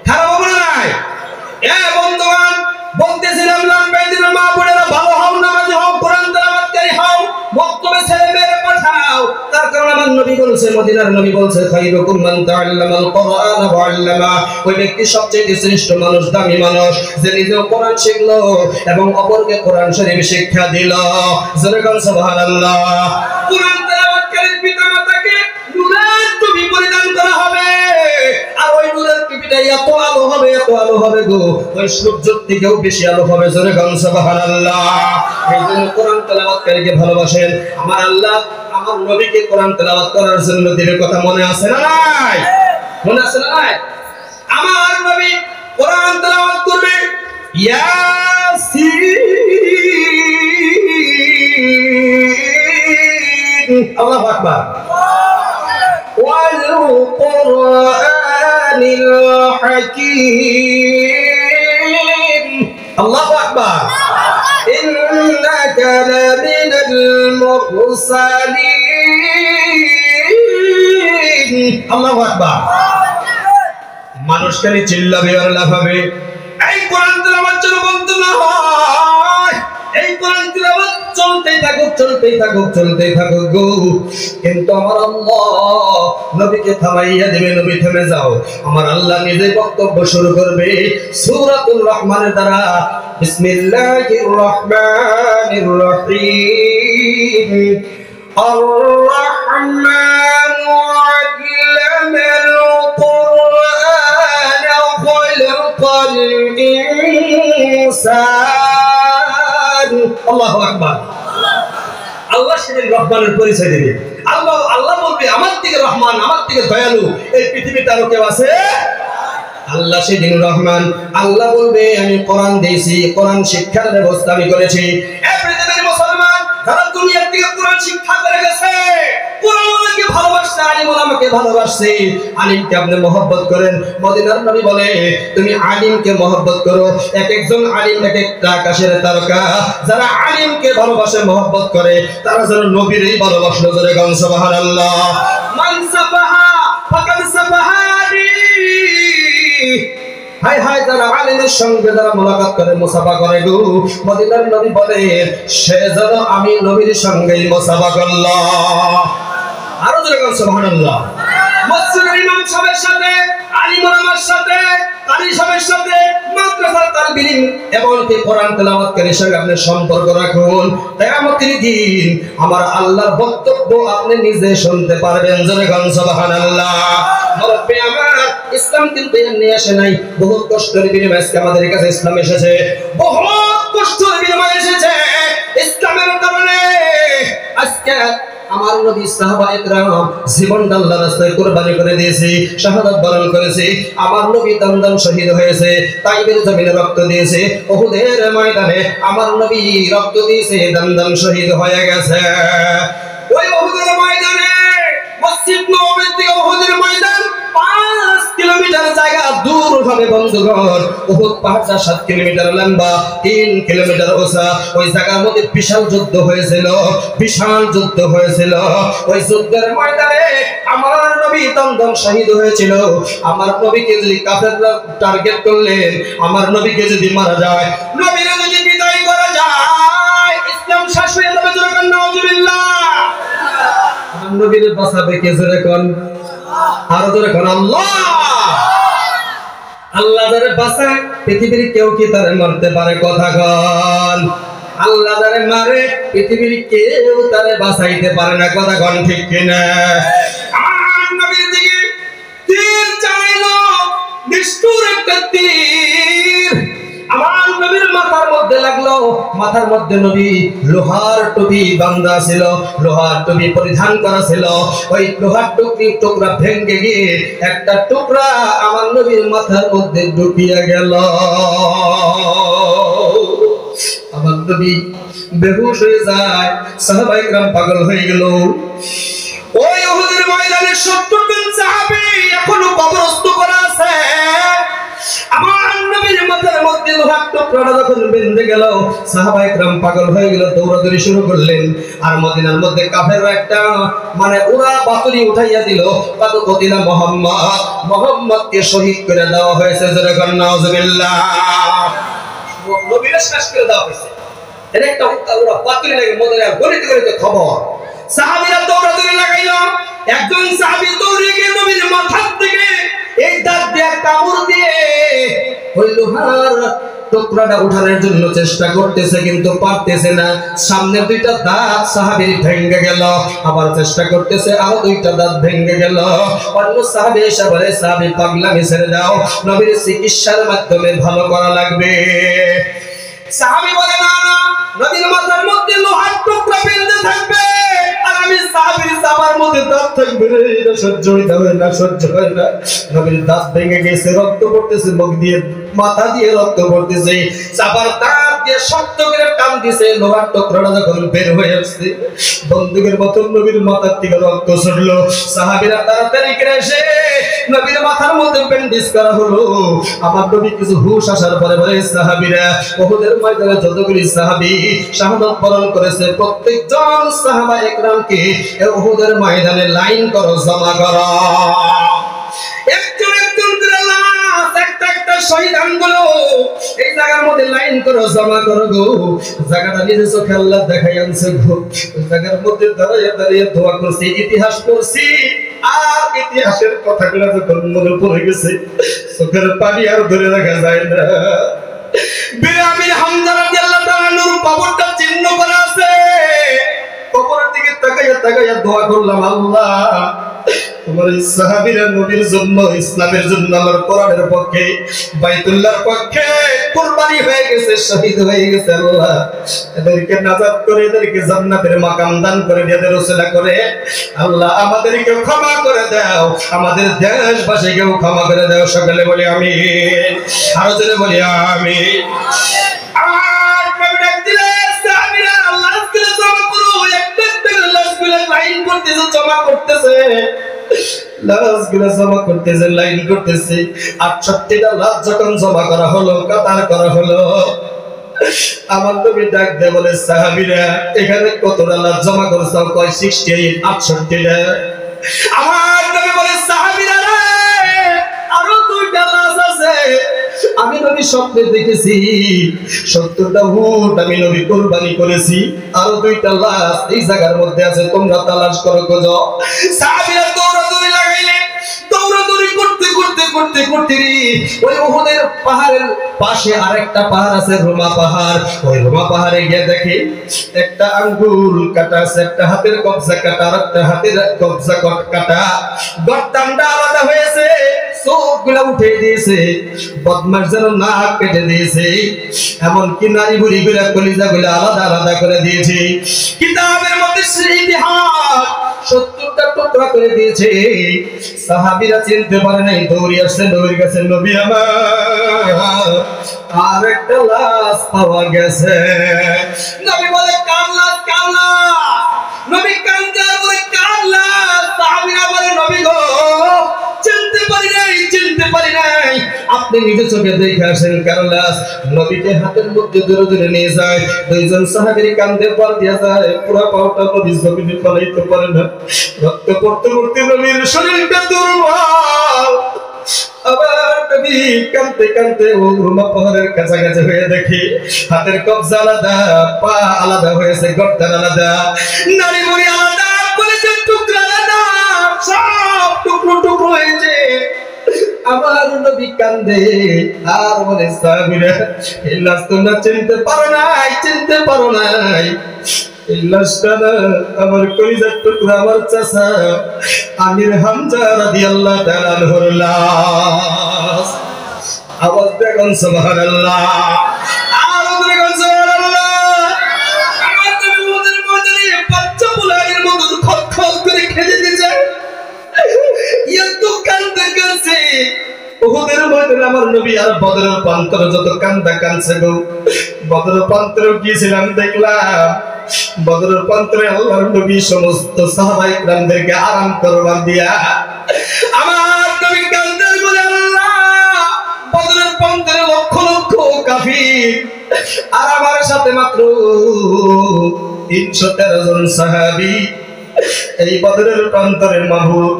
Speaker 1: খারাপ হবে না? বন্ধুগণ, বলতেছিলাম লাম্বাইদের মা বোনেরা, ভালো হও, নামাজি হও, কোরআন তেলাওয়াতকারী হও, মক্তবে ছেলে মেয়েরা পাঠাও। তার কারণ আমার নবী বলেছে, মদিনার নবী বলেছে, খায়রুকুম মান তাআল্লামাল কুরআন ওয়া আল্লামা। ওই ব্যক্তি সবচেয়ে শ্রেষ্ঠ মানুষ, দামি মানুষ, যে নিজেও কোরআন শিখলো এবং অপরকে কোরআন শরীফ শিক্ষা দিল। জোরে বল সুবহানাল্লাহ। কোরআন তেলাওয়াতকারীর পিতামাতাকে নূরের টুপি পরিধান করা হবে, আর ওই নূরের টুপিটা এত আলো হবে, এত আলো হবে গো, ওই সূর্যের থেকেও বেশি আলো হবে। জোরে বল সুবহানাল্লাহ। এইজন্য কোরআন তেলাওয়াতকারীকে ভালোবাসেন। আমার আল্লাহ আমার নবীকে কোরআন তেলাওয়াত করার জন্য দিনের কথা মনে আছে না নাই? মনে আছে না নাই? আমার নবী কোরআন তেলাওয়াত করবে, ইয়াসিন, আল্লাহু আকবার, ওয়াল কুরআনিল হাকীম, আল্লাহু আকবার, ইন্নাকা লামিনাল মুরসালিন, আল্লাহু আকবার। মানুষ খালি চিল্লাবে আর লাফাবে। এই কোরআন তেলাওয়াত যেন বন্ধ না হয়। এই কোরআন তেলাওয়াত চলতেই থাকুক, চলতেই থাকুক, চলতেই থাকুক গো। কিন্তু আমার আল্লাহ নবীকে থামাইয়া দেবে। নবী থেমে যাও। আমার আল্লাহ নিজে বক্তব্য শুরু করবে সূরাতুর রহমানের দ্বারা। বিসমিল্লাহির রহমানির রহিম। আর-রহমান আল্লামাল কুরআন খালাকাল ইনসান। আল্লাহু আকবার। আল্লাহ সেদিন রহমানের পরিচয় দেবে। আল্লাহ বলবে, আমার থেকে রহমান, আমার থেকে দয়ালু এই পৃথিবীতে আরো কেউ আছে? আল্লাহ সেদিন রহমান। আল্লাহ বলবে, আমি কোরআন দিয়েছি, কোরআন শিক্ষার ব্যবস্থা আমি করেছি। এই পৃথিবীর মুসলমান যারা দুনিয়ার থেকে কোরআন শিক্ষা করে গেছে, কোরআনকে ভালোবাসছে, আলিম ওলামাকে ভালোবাসছে, আলিমকে আপনি মহব্বত করেন। মদিনার নবী বলে, তুমি আলিমকে মহব্বত করো। এক একজন আলিম এক একটা আকাশের তারকা। যারা আলিমকে ভালোবাসে, মহব্বত করে, তারা যেন নবীরই ভালোবাসলো। জোরে গান সুবহানাল্লাহ। মান সাফাহা ফাকাদ সাফাহানি। হায় হায়, যারা আলিমের সঙ্গে যারা মুলাকাত করে, মুসাফা করে গো, মদিনার নবী বলেন, সে যেন আমি নবীর সঙ্গেই মুসাফা করলো। আরো জোরে গান সুবহানাল্লাহ। মসজিদের ইমাম সাহেবের সাথে, আলিম ওলামার সাথে, কারি সাহেবের সাথে, মাদ্রাসার তালিব ইলম এবং কোরআন তেলাওয়াতকারীর সঙ্গে আপনি সম্পর্ক রাখুন। কিয়ামতের দিন আমার আল্লাহর বক্তব্য আপনি নিজে শুনতে পারবেন। জোরে গান সুবহানাল্লাহ। মুরব্বি আমার, ইসলাম কিন্তু এমনি আসে নাই। বহুত কষ্টের বিনিময়ে আজকে আমাদের কাছে ইসলাম এসেছে। বহুত কষ্টের বিনিময়ে এসেছে। ইসলামের কারণে আজকে আমার নবী সাহাবায়ে কেরাম জীবনটা আল্লাহর রাস্তায় কুরবানি করে দিয়েছে, শাহাদাত বরণ করেছে। আমার নবী দমদম শহীদ হয়েছে, তাইবের জমিনে রক্ত দিয়েছে, উহুদের ময়দানে আমার নবী রক্ত দিয়েছে, দমদম শহীদ হয়ে গেছে। ওই উহুদের ময়দানে, মসজিদ নববীর থেকে উহুদের ময়দান 5 কিলোমিটার জায়গা দূর হবে বন্ধুগণ। উহুদ পাহাড়টা 7 কিলোমিটার লম্বা, 3 কিলোমিটার উঁচা। ওই জায়গার মধ্যে বিশাল যুদ্ধ হয়েছিল, বিশাল যুদ্ধ হয়েছিল। ওই যুদ্ধের ময়দানে আমার নবী দমদম শহীদ হয়েছিল। আমার নবীকে যদি কাফেররা টার্গেট করলেন, আমার নবীকে যদি মারা যায়, নবীকে যদি বিদায় করা যায়, ইসলাম শেষ হয়ে যাবে। জোরে নাউজুবিল্লাহ। নবীর বাঁচাবে কে? জোরে কোন, আরো জোরে কোন আল্লাহ। আল্লাহ যারে বাঁচায় পৃথিবীর কেউ কি তারে মারতে পারে? কথা কোন। আল্লাহ যারে মারে পৃথিবীর কেউ তারে বাঁচাইতে পারে না। কথা কোন ঠিক কিনা? আমার নবীর দিকে তীর চালাইলো, নিষ্ঠুর একটা তীর আমার নবীর মাথার মধ্যে লাগলো। মাথার মধ্যে নবী লোহার টুপি বাঁধা ছিল, লোহার টুপি পরিধান করা ছিল। ওই লোহার টুকরা ভেঙে গিয়ে একটা টুকরা আমার নবীর মাথার মধ্যে ঢুকিয়ে গেল। আমার নবী বেহুশ হয়ে যায়, সাহাবায়ে কেরাম পাগল হয়ে গেল। ওই উহুদের ময়দানে 70 জন সাহাবী এখনো কবরস্থ করা আছে। আমার নবীর মাথার মধ্যে লোহার টুকরাটা যখন বেঁধে গেল, সাহাবায়ে কেরাম পাগল হয়ে গেল, দৌড়াদৌড়ি শুরু করলেন। আর মদিনার মধ্যে কাফেররা একটা ওরা বাতুরি উঠাইয়া দিল, কাদুকতিলা মুহাম্মদকে শহীদ করে দেওয়া হয়েছে। জোরে বলেন নাউজুবিল্লাহ। নবীর শেষ করে দেওয়া হয়েছে। এর একটা ওরা বাতুরি লাগে মদিনার গলিতে গলিতে খবর। সাহাবীরা দৌড়াদৌড়ি লাগাইল। একজন সাহাবী দৌড়ে গিয়ে নবীর মাথার দিকে এই দাঁত দিয়ে কামড় দিয়ে ওই লোহার টুকরাটা উঠানোর জন্য চেষ্টা করতেছে, কিন্তু পারতেছে না। সামনে দুইটা দাঁত সাহাবীর ভেঙে গেল, আবার চেষ্টা করতেছে, আরো দুইটা দাঁত ভেঙে গেল। অন্য সাহাবী এসে বলে, সাহাবী পাগলামি ছেড়ে দাও, নবীর চিকিৎসার মাধ্যমে ভালো করা লাগবে। সাহাবী বলে, না না, নবীর মাথার মধ্যে লোহার টুকরা বেঁধে থাকবে আর আমি সাহাবীর চাপার মধ্যে দাঁত থাকবে, এটা সহ্য হইতে হবে না, সহ্য হয় না। নবীর দাঁত ভেঙে গেছে, রক্ত পড়তেছে, মুখ দিয়ে মাথা দিয়ে রক্ত পড়তেছে। চাপার দাঁত দিয়ে শক্ত করে টান দিছে, লোহার টুকরাটা যখন বের হয়ে আসছে, বন্দুকের মতন নবীর মাথার থেকে রক্ত ছড়লো। সাহাবীরা তাড়াতাড়ি করে এসে নবীর মাথার মধ্যে ব্যান্ডেজ করা হলো। আমার নবী কিছু হুঁশ আসার পরে বলে, সাহাবীরা উহুদের ময়দানে যতগুলি সাহাবী শাহাদাত বরণ করেছে, প্রত্যেকজন সাহাবায়ে কেরামকে উহুদের ময়দানে লাইন করো, জমা করো। একজন একজন করে লাশ, একটা একটা শহীদ আঙ্গুলো এই জায়গার মধ্যে লাইন করো, জমা করো গো। জায়গাটা নিজে চোখে আল্লাহ দেখাই আনছে গো। ওই জায়গার মধ্যে দাঁড়িয়ে দাঁড়িয়ে দোয়া করছি, ইতিহাস পড়ছি। আর ইতিহাসের কথাগুলো যখন মনে পড়ে গেছে, চোখের পানি আর ধরে রাখা যায় না। বিরামির হামজা রাদিয়াল্লাহু তাআলা নূর কবরটা চিহ্ন করা আছে। কবরের দিকে তাকাইয়া তাকাইয়া দোয়া করলাম, আল্লাহ তোমার এই সাহাবীরা নবীর জন্য, ইসলামের জন্য, আল্লাহর কোরআনের পক্ষে, বাইতুল্লাহর পক্ষে কুরবানি হয়ে গেছে, শহীদ হয়ে গেছে। আল্লাহ এদেরকে নাজাত করে, এদেরকে জান্নাতের মাকাম দান করে, এদের ওসিলা করে আল্লাহ আমাদেরকে ক্ষমা করে দাও, আমাদের দেশবাসীকেও ক্ষমা করে দাও। সকলে বলি আমিন, আরো জোরে বলি আমিন। আর কবিতা দিলে সাহাবীরা আল্লাহ করে জমা করো, একটা একটা লাশগুলো লাইন করতেছে, জমা করতেছে, লাশগুলো জমা করতেছে, লাইন করতেছে। 68টা লাশ যখন জমা করা হলো, কাতার করা হলো, আমার নবী ডাক দিয়ে বলে, সাহাবীরা এখানে কতটা লাশ জমা করছো? কয় 68, 68টা। আমার নবী বলে, সাহাবীরা আরো 2টা লাশ আছে, আমি নবী স্বপ্নে দেখেছি, 70টা উট আমি নবী কুরবানি করেছি, আরো 2টা লাশ এই জায়গার মধ্যে আছে, তোমরা তালাশ করো, খোঁজো। সাহাবীরা দৌড়াদৌড়ি লাগাইলেন। দৌড়াদৌড়ি করতে করতে করতে করতে ওই উহুদের পাহাড়ের পাশে আরেকটা পাহাড় আছে, রোমা পাহাড়। ওই রোমা পাহাড়ে গিয়ে দেখে একটা আঙ্গুল কাটা আছে, একটা হাতের কবজা কাটা, আর একটা হাতের কবজা কাটা, গর্দানটা আলাদা হয়েছে, চোখগুলা উঠে দিয়েছে, বদমাশ যেন নাক কেটে দিয়েছে, এমনকি নারী বুড়ি গুলা কলিজা গুলা আলাদা আলাদা করে দিয়েছে। কিতাবের মধ্যে সেই ইতিহাস 70টা টুকরা করে দিয়েছে। সাহাবীরা চিনতে পারে নাই, দৌড়ে আসছে নবীর কাছে, নবী আমার আর একটা লাশ পাওয়া গেছে। নবী বলে, কার লাশ? কার লাশ? নবী কান্দে বলে, কার লাশ? সাহাবীরা বলে, নবী গো চিনতে পারি নাই, চিনতে পারি নাই, আপনি নিজে চোখে দেখে আসেন কার লাশ। নবীকে হাতের মধ্যে ধরে ধরে নিয়ে যায়, দুইজন সাহাবীর কান্দে পর দিয়ে যায়, পুরো পাওটা নবী জমিনে ফলাইতে পারে না, রক্ত পড়তে পড়তে নবীর শরীরটা দুর্বল। আবার নবী কাঁদতে কাঁদতে ও রুমা পাহাড়ের কাছাকাছি হয়ে দেখি হাতের কবজা আলাদা, পা আলাদা হয়েছে, গর্দান আলাদা, নারী বুড়ি আলাদা, কলিজার টুকরা নবী কান্দে আর বলে সাহাবীরা এই লাশ তোমরা চিনতে পারো নাই এই লাশটা আমার কলিজার টুকরা আমার চাচা আমির হামজা রাদিয়াল্লাহু তাআলা আনহুর লাশ। আওয়াজ দেখুন সুবহানাল্লাহ, আর দেখুন সুবহানাল্লাহ। আমার নবী ওদের মধ্যে বাচ্চা বুলাইয়ের মতো খটখট করে খেতে দিয়েছে, এত কান্দে কাঁদছে। উহুদের ময়দানে আমার নবী আর বদরের প্রান্তরে যত কান্দা কাঁদছে গো, বদরের প্রান্তরে গিয়েছিলাম, দেখলাম বদরের প্রান্তরে আল্লাহর নবী সমস্ত সাহাবায়ে কেরামদেরকে আরাম করবার দিয়া আমার নবী কান্দার বলে আল্লাহ বদরের প্রান্তরে লক্ষ লক্ষ কাফির আর আমার সাথে মাত্র 313 জন সাহাবী। এই বদরের প্রান্তরের মাহবুব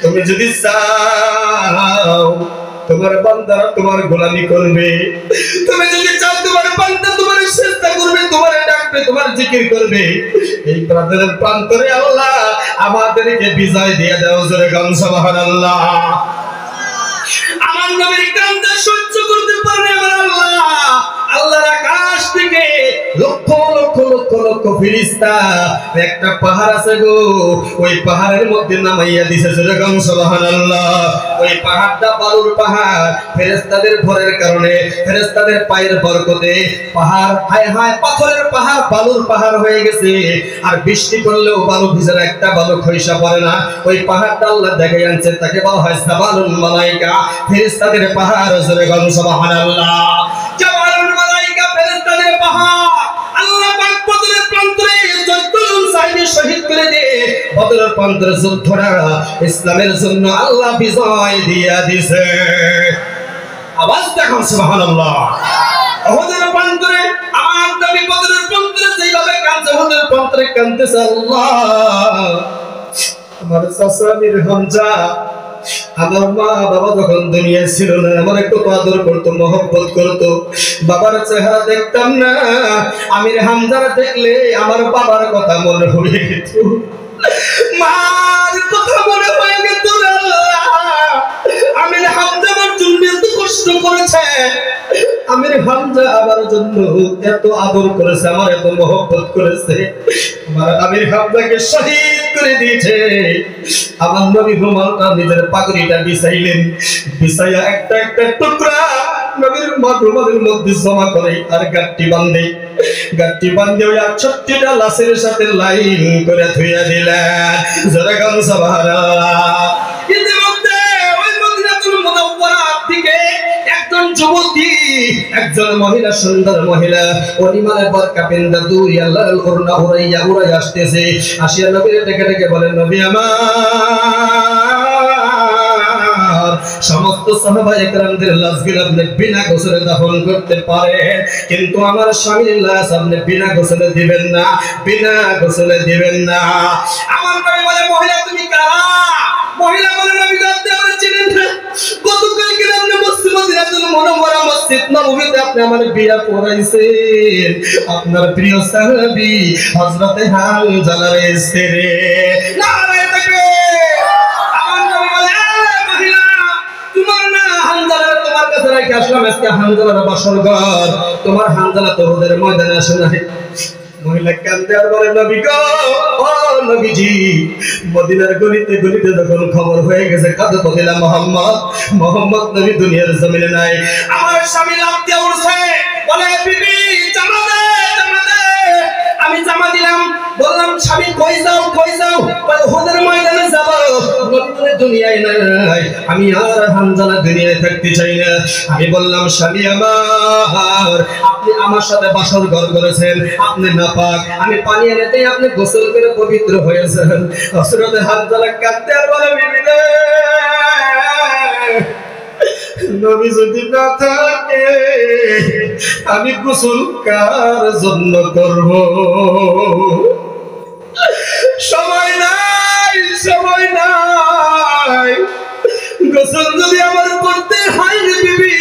Speaker 1: তুমি যদি চাও তোমার বান্দারা তোমার গোলামি করবে, তুমি যদি চাও তোমার বান্দা তোমার সিজদা করবে, তোমার ডাকবে, তোমার জিকির করবে, এই প্রান্তরের প্রান্তরে আল্লাহ আমাদেরকে বিজয় দিয়ে দাও। জোরে গান সুবহানাল্লাহ। আমার নবীর কান্দা সহ্য করতে পারে আমার আল্লাহ, আল্লাহর আকাশ থেকে লক্ষ লক্ষ লক্ষ লক্ষ ফেরেশতা একটা পাহাড় আছে গো, ওই পাহাড়ের মধ্যে নামাইয়া দিয়েছে। জোরে গান সুবহানাল্লাহ। ওই পাহাড়টা বালুর পাহাড়, ফেরেশতাদের ভরের কারণে, ফেরেশতাদের পায়ের বরকতে পাহাড় হায় হায় পাথরের পাহাড় বালুর পাহাড় হয়ে গেছে। আর বৃষ্টি পড়লেও বালু ভিজে না, একটা বালু খইসা পড়ে না। ওই পাহাড়টা আল্লাহ দেখে আনছে, তাকে বলা হয় সাবালুল মালাইকা, ফেরেশতাদের পাহাড়। জোরে গান সুবহানাল্লাহ। জাবালুল মালাইকা ফেরেশতাদের পাহাড়। আল্লাহ পাক বদরের প্রান্তরে যতজন সাহাবী শহীদ করে দে, বদরের প্রান্তরে যোদ্ধারা ইসলামের জন্য আল্লাহ বিজয় দিয়া দিয়েছে। আওয়াজ দেখুন সুবহানাল্লাহ। উহুদের প্রান্তরে আমার নবী বদরের প্রান্তরে যেভাবে কাঁদছে, উহুদের প্রান্তরে কাঁদতেছে আল্লাহ। আমার চাচা আমির হামজা, আমার মা বাবা যখন দুনিয়ায় ছিল না আমার কত আদর করতো, মহব্বত করতো, বাবার চেহারা দেখতাম না, আমির হামজারা দেখলে আমার বাবার কথা মনে হয়ে যেত, মার কথা মনে হয়ে যেত। আমির হামজা আমার জন্য এত কষ্ট করেছে, আমির হামজা আমার জন্য এত আদর করেছে, আমার এত মহব্বত করেছে, আমার আমির হামজাকে শহীদ করে দিয়েছে। আমার নবী রুমালটা নিজের পাগড়িটা বিছাইলেন, বিছাইয়া একটা একটা টুকরা নবীর রুমালের মধ্যে জমা করে আর গাঁটটি বান্ধে ওই 68টা লাশের সাথে লাইন করে ধুইয়া দিলেন। জোরে গান সুবহানাল্লাহ। ইতিমধ্যে ওই মদিনাতুল মুনাওয়ারা থেকে একজন যুবতী, একজন মহিলা, সুন্দর মহিলা, পরিমাণে বরকা পিন্দা দুই আল্লাহর করুণা উড়াইয়া আসতেছে। আসিয়া নবীর ডেকে ডেকে বলেন, নবী আমার সমস্ত সাহাবায়ে কেরামদের লাশগুলো আপনি বিনা গোসলে দাফন করতে পারেন, কিন্তু আমার স্বামীর লাশ আপনি বিনা গোসলে দিবেন না, বিনা গোসলে দিবেন না। আমার নবী বলে, মহিলা তুমি কারা? মহিলা বলে, নবী আপনি আমার চিনেন না, গতকাল কি আপনি মদিনাতুল মুনাওয়ারা মসজিদ নববীতে আপনি আমার বিয়া পড়াইছেন, আপনার প্রিয় সাহাবী হযরতে হামজার স্ত্রী। নারায়ে তাকবীর। আমার নবী বলে, মহিলা তোমার না হামজালা তোমার কাছে রেখে আসলাম, আজকে হামজালার বাসর ঘর, তোমার হামজালা তো ওদের ময়দানে আসে নাই। মহিলা কান্দে আর বলে, নবী গো, ও নবীজি, মদিনার গলিতে গলিতে যখন খবর হয়ে গেছে কাঁদে বলিলা মোহাম্মদ নবী দুনিয়ার জমিনে নাই। আমার স্বামী লাফ দিয়ে উঠছে, বলে, বিবি জামা দে। আমি জামা দিলাম, বললাম স্বামী কই যাও? বলে, উহুদের ময়দানে যাব, নবী দুনিয়ায় নাই, আমি আর হামজালা দুনিয়ায় থাকতে চাই না। আমি বললাম, স্বামী আমার, আপনি আমার সাথে বাসর ঘর করেছেন, আপনি নাপাক, আমি পানি এনেতেই আপনি গোসল করে পবিত্র হয়েছেন। হযরতে হামজালা কাঁদতে আর বলে, বিবি রে, নবী যদি না থাকে আমি গোসল কার জন্য করব? সময় নাই, গোসল যদি আমার করতে হয় বিবি,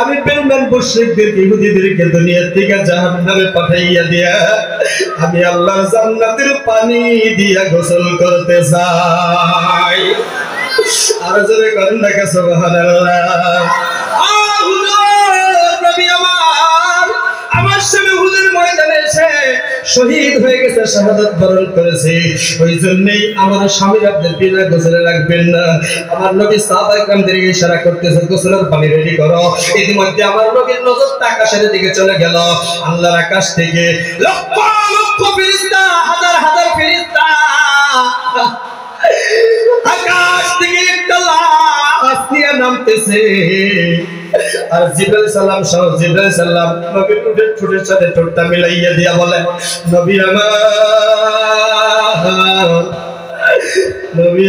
Speaker 1: আমি বেঈমান মুশরিকদেরকে, ইহুদিদেরকে দুনিয়া থেকে জাহান্নামে পাঠাইয়া দিয়া আমি আল্লাহর জান্নাতের পানি দিয়া গোসল করতে চাই। আর জোরে করেন না কে সুবহানাল্লাহ। নবী আমার সামনে হুজুর ময়দানে এসে শহীদ হয়ে গেছে, শাহাদাত বরণ করেছে। ওই জন্যই আমার স্বামীর আপনার বিনা গোসলে রাখবেন না। আমার নবী সাহাবায়ে কেরামদেরকে ইশারা করতেছে গোসলের পানি রেডি করো। ইতিমধ্যে আমার নবীর নজরটা আকাশের দিকে চলে গেল। আল্লাহর আকাশ থেকে লক্ষ লক্ষ ফেরেশতা, হাজার হাজার ফেরেশতা আকাশ থেকে একটা লাশ নিয়ে নামতেছে। আর জিবরাইল সালাম সহ জিবরাইল সালাম নবীর ঠোঁটের সাথে ঠোঁটটা মিলাইয়া দিয়া বলে, নবী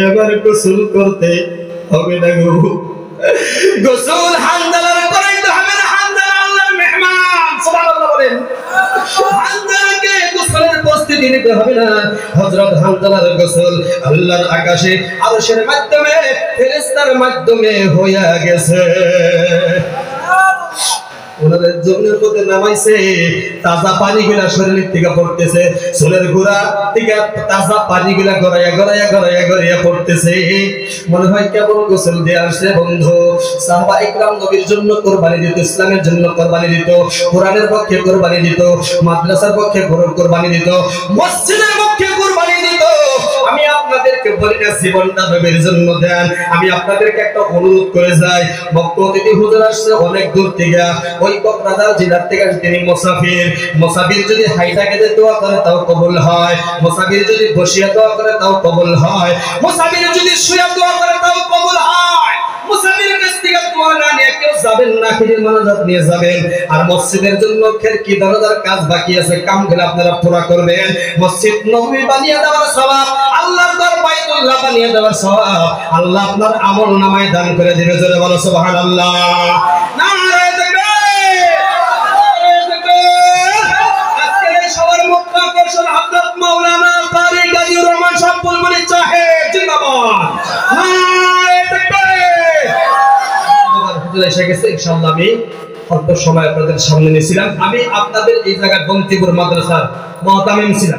Speaker 1: আমার গোসল করতে হবে না গো। গোসল হানজালার করাইতে হবে না, হানজালা আল্লাহর মেহমান। সুবহানাল্লাহ বলেন। হানজালাকে গোসলের প্রস্তুতি নিতে হবে না। হযরত হানজালার গোসল আল্লাহর আকাশে আরশের মাধ্যমে ফেরেশতার মাধ্যমে হইয়া গেছে। ওনাদের জমির মধ্যে নামাইছে, তাজা পানিগুলা শরীরের থেকে পড়তেছে, চুলের গোড়া থেকে তাজা পানিগুলা গড়াইয়া গড়াইয়া গড়াইয়া গড়াইয়া পড়তেছে। মনে হয় কেবল গোসল দিয়ে আসছে বন্ধু। সাহাবায়ে কেরাম নবীর জন্য কুরবানি দিত, ইসলামের জন্য কুরবানি দিত, কোরআনের পক্ষে কুরবানি দিত, মাদ্রাসার পক্ষে কুরবানি দিত, মসজিদের পক্ষে কুরবানি দিত। আমি আপনাদেরকে বলি না জীবনটা নবীর জন্য দেন। আমি আপনাদেরকে একটা অনুরোধ করে যাই, বক্তা অতিথি হুজুর আসছে অনেক দূর থেকে, ওই কক্সবাজার জেলার থেকে তিনি মুসাফির। মুসাফির যদি হাইটা খেতে দোয়া করে তাও কবুল হয়, মুসাফির যদি বসিয়া দোয়া করে তাও কবুল হয়, মুসাফির যদি শুয়ে দোয়া করে তাও কবুল হয়। মুসাফিরের কাছ থেকে দোয়া না নিয়ে কেউ যাবেন না, খেজুর মানাজাত নিয়ে যাবেন। আর মসজিদের জন্য কি দরজার কাজ বাকি আছে, কামগুলো আপনারা পুরো করবেন। মসজিদ নববী বানিয়ে দেওয়ার সওয়াব, আল্লাহর ঘর বাইতুল্লাহ বানিয়ে দেওয়ার সওয়াব আল্লাহ আপনার আমল নামায় দান করে দিবে। জোরে বলো সুবহানাল্লাহ। নারে তাকবীর, নারে তাকবীর। আজকে সবার মুখ্য আকর্ষণ হযরত মাওলানা কারি গাজী রহমান সাহেব বুলবুলি সাহেব জিন্দাবাদ। নারে তাকবীর। হুজুর এসে গেছে, ইনশাআল্লাহ আমি অল্প সময় আপনাদের সামনে নিয়েছিলাম। আমি আপনাদের এই জায়গায় বন্তিপুর মাদ্রাসার মুহতামিম ছিলাম।